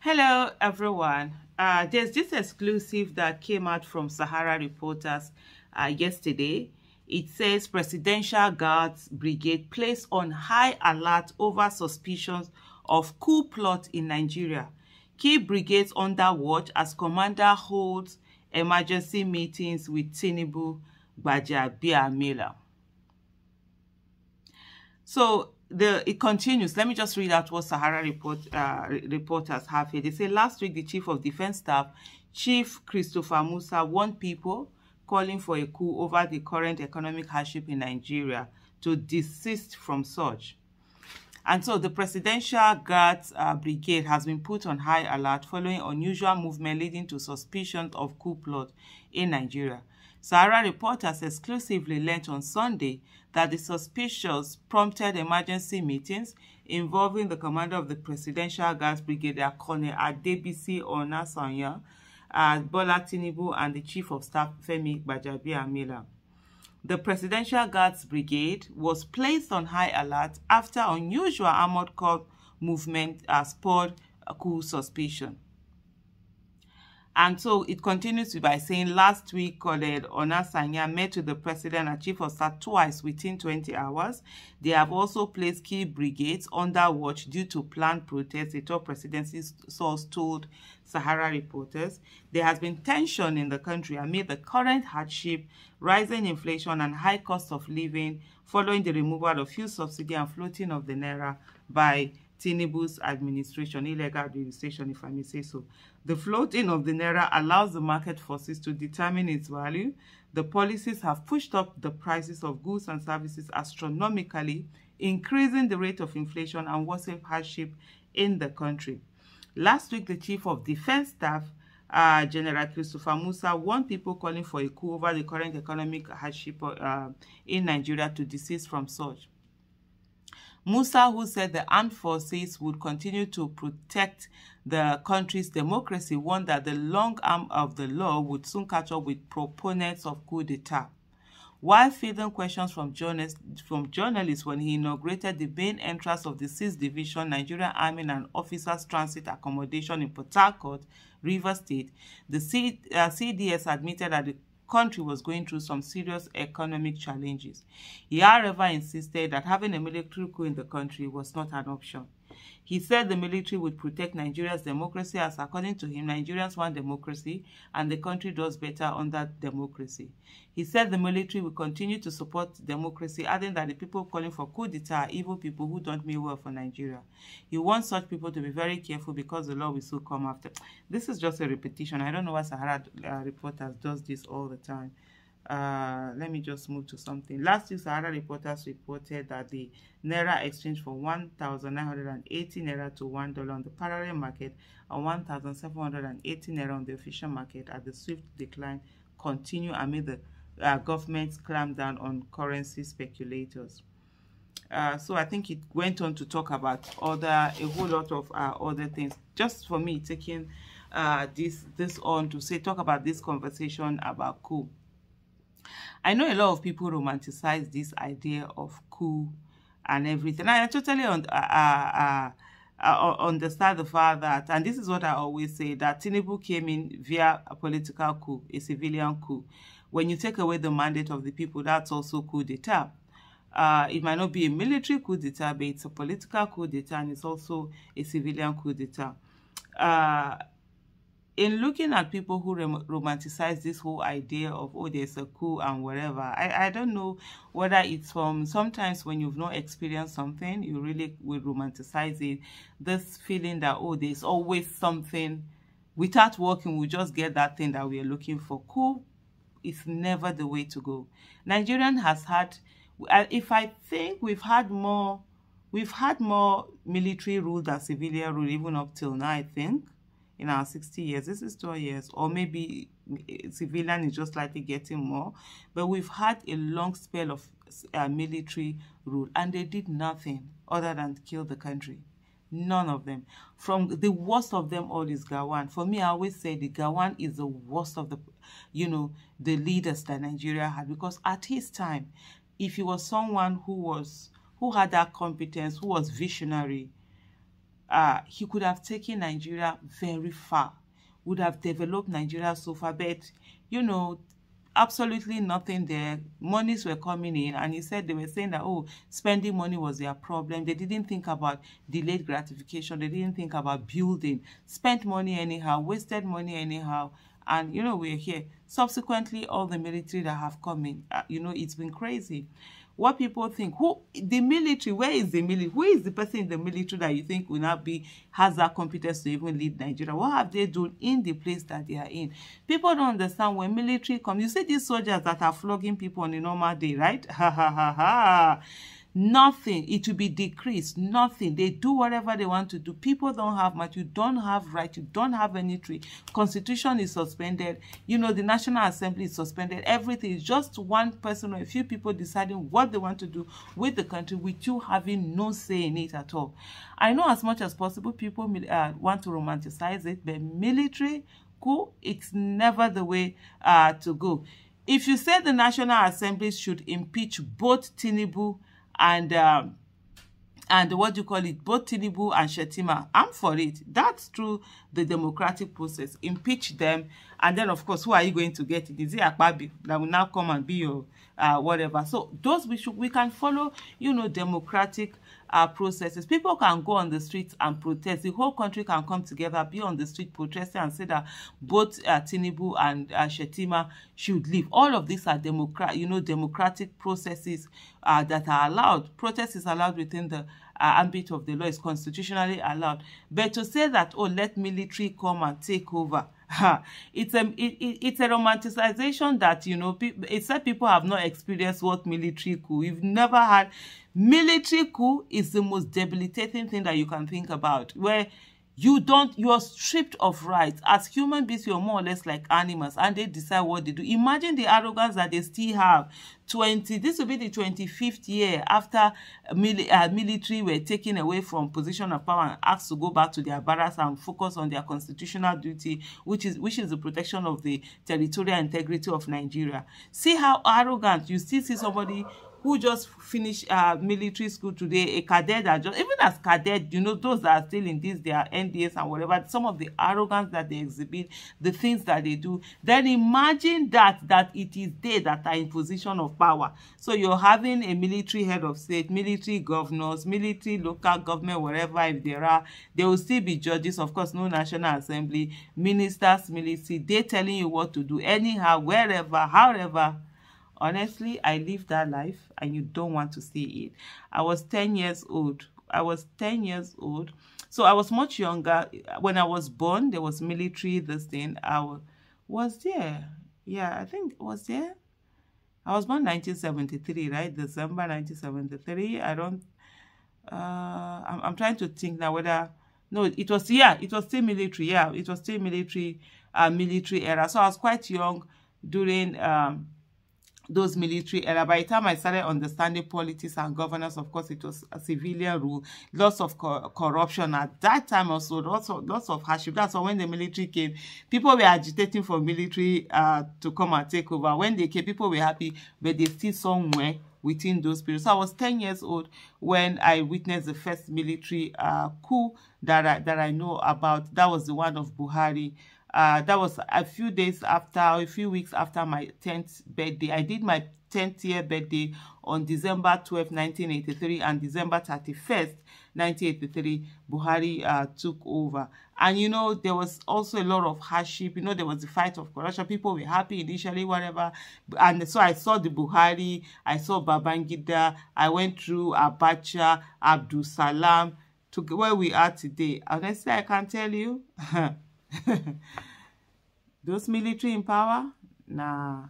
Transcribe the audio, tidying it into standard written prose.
Hello, everyone. There's this exclusive that came out from Sahara Reporters yesterday. It says Presidential Guards Brigade placed on high alert over suspicions of coup plot in Nigeria. Key brigades under watch as commander holds emergency meetings with Tinubu, Gbajabiamila. So it continues. Let me just read out what Sahara reporters have here. They say last week the Chief of Defense Staff, Chief Christopher Musa, warned people calling for a coup over the current economic hardship in Nigeria to desist from such. And so the Presidential Guards Brigade has been put on high alert following unusual movement leading to suspicions of coup plot in Nigeria. Sahara reporters exclusively learned on Sunday that the suspicions prompted emergency meetings involving the commander of the Presidential Guards Brigade, Colonel Adebisi Onasanya, Bola Tinubu, and the Chief of Staff, Femi Gbajabiamila. The Presidential Guards Brigade was placed on high alert after unusual armored corps movement spurred a coup suspicion. And so it continues by saying last week, Colonel Onasanya met with the President and Chief of Staff twice within 20 hours. They have also placed key brigades under watch due to planned protests, a top presidency source told Sahara reporters. There has been tension in the country amid the current hardship, rising inflation, and high cost of living following the removal of fuel subsidy and floating of the naira by Tinubu's administration, illegal administration, if I may say so. The floating of the naira allows the market forces to determine its value. The policies have pushed up the prices of goods and services astronomically, increasing the rate of inflation and worsening hardship in the country. Last week, the Chief of Defense Staff, General Christopher Musa, warned people calling for a coup over the current economic hardship in Nigeria to desist from such. Musa, who said the armed forces would continue to protect the country's democracy, warned that the long arm of the law would soon catch up with proponents of coup d'etat. While fielding questions from journalists when he inaugurated the main entrance of the 6th Division Nigerian Army and Officers Transit Accommodation in Port Harcourt, Rivers State, the CDS admitted that the country was going through some serious economic challenges. He, however, insisted that having a military coup in the country was not an option. He said the military would protect Nigeria's democracy as, according to him, Nigerians want democracy and the country does better under democracy. He said the military will continue to support democracy, adding that the people calling for coup d'etat are evil people who don't mean well for Nigeria. He wants such people to be very careful because the law will soon come after. This is just a repetition. I don't know why Sahara Reporters does this all the time. Let me just move to something. Last week, Sahara Reporters reported that the Naira exchanged for 1,980 Naira to $1 on the parallel market and 1,780 Naira on the official market as the swift decline continued amid the government's clampdown on currency speculators. So I think it went on to talk about a whole lot of other things. Just for me, taking this on to talk about this conversation about coup. I know a lot of people romanticize this idea of coup and everything. I totally understand the fact that, and this is what I always say, that Tinubu came in via a political coup, a civilian coup. When you take away the mandate of the people, that's also coup d'etat. It might not be a military coup d'etat, but it's a political coup d'etat, and it's also a civilian coup d'etat. In looking at people who romanticize this whole idea of, oh, there's a coup and whatever, I don't know whether it's from sometimes when you've not experienced something, you really will romanticize it. This feeling that, oh, there's always something. Without working, we just get that thing that we are looking for. Coup is never the way to go. Nigerian has had, if I think we've had more military rule than civilian rule, even up till now, I think. In our 60 years, this is 12 years, or maybe civilian is just slightly getting more, but we've had a long spell of military rule, and they did nothing other than kill the country. None of them. From the worst of them all is Gawan. For me, I always say the Gawan is the worst of the, the leaders that Nigeria had, because at his time, if he was someone who had that competence, who was visionary, he could have taken Nigeria very far, would have developed Nigeria so far, but, you know, absolutely nothing there. Monies were coming in, and he said they were saying that, oh, spending money was their problem. They didn't think about delayed gratification. They didn't think about building. Spent money anyhow, wasted money anyhow. And, you know, we're here. Subsequently, all the military that have come in, you know, it's been crazy. What people think, the military, where is the military? Who is the person in the military that you think will not has that competence to even lead Nigeria? What have they done in the place that they are in? People don't understand when military come. You see these soldiers that are flogging people on a normal day, right? Ha ha ha ha. Nothing. It will be decreased. Nothing. They do whatever they want to do. People don't have much. You don't have right. You don't have any tree. Constitution is suspended. You know, the National Assembly is suspended. Everything is just one person or a few people deciding what they want to do with the country, with you having no say in it at all. I know as much as possible people want to romanticize it, but military coup, it's never the way to go. If you say the National Assembly should impeach both Tinubu and what do you call it, both Tinubu and Shettima, I'm for it. That's through the democratic process. Impeach them, and then of course, who are you going to get? Is it Akpabi that will now come and be your whatever? So those we can follow, you know, democratic processes. People can go on the streets and protest. The whole country can come together, be on the street protesting and say that both Tinubu and Shettima should leave. All of these are democratic processes that are allowed. Protest is allowed within the ambit of the law, is constitutionally allowed. But to say that, oh, let military come and take over, it's a romanticization that, you know, it's that people have not experienced what military coup. You've never had military coup. Is the most debilitating thing that you can think about, where you're stripped of rights. As human beings, you're more or less like animals, and they decide what they do. Imagine the arrogance that they still have. This will be the 25th year after military were taken away from position of power and asked to go back to their barracks and focus on their constitutional duty, which is the protection of the territorial integrity of Nigeria. See how arrogant. You still see somebody who just finished military school today, a cadet that just, even as cadet, you know, those that are still in this, their NDS and whatever, some of the arrogance that they exhibit, the things that they do, then imagine that it is they that are in position of power. So you're having a military head of state, military governors, military local government, wherever, if there are, there will still be judges, of course, no National Assembly, ministers, military, they telling you what to do, anyhow, wherever, however. Honestly, I lived that life, and you don't want to see it. I was 10 years old. So I was much younger. When I was born, there was military, this thing. Was there. Yeah, I think it was there. I was born 1973, right? December 1973. I'm trying to think now whether, no, it was still military. Yeah, it was still military era. So I was quite young during those military era. By the time I started understanding politics and governance, of course, it was a civilian rule, lots of corruption at that time also, lots of hardship. That's why when the military came, people were agitating for military to come and take over. When they came, people were happy, but they still somewhere within those periods. So I was 10 years old when I witnessed the first military coup that I know about. That was the one of Buhari. That was a few weeks after my 10th birthday. I did my 10th year birthday on December 12, 1983, and December 31st, 1983, Buhari took over. And, you know, there was also a lot of hardship. You know, there was the fight of corruption. People were happy initially, whatever. And so I saw the Buhari, I saw Babangida, I went through Abacha, Abdul Salam, to where we are today. Honestly, I can tell you, those military in power, nah.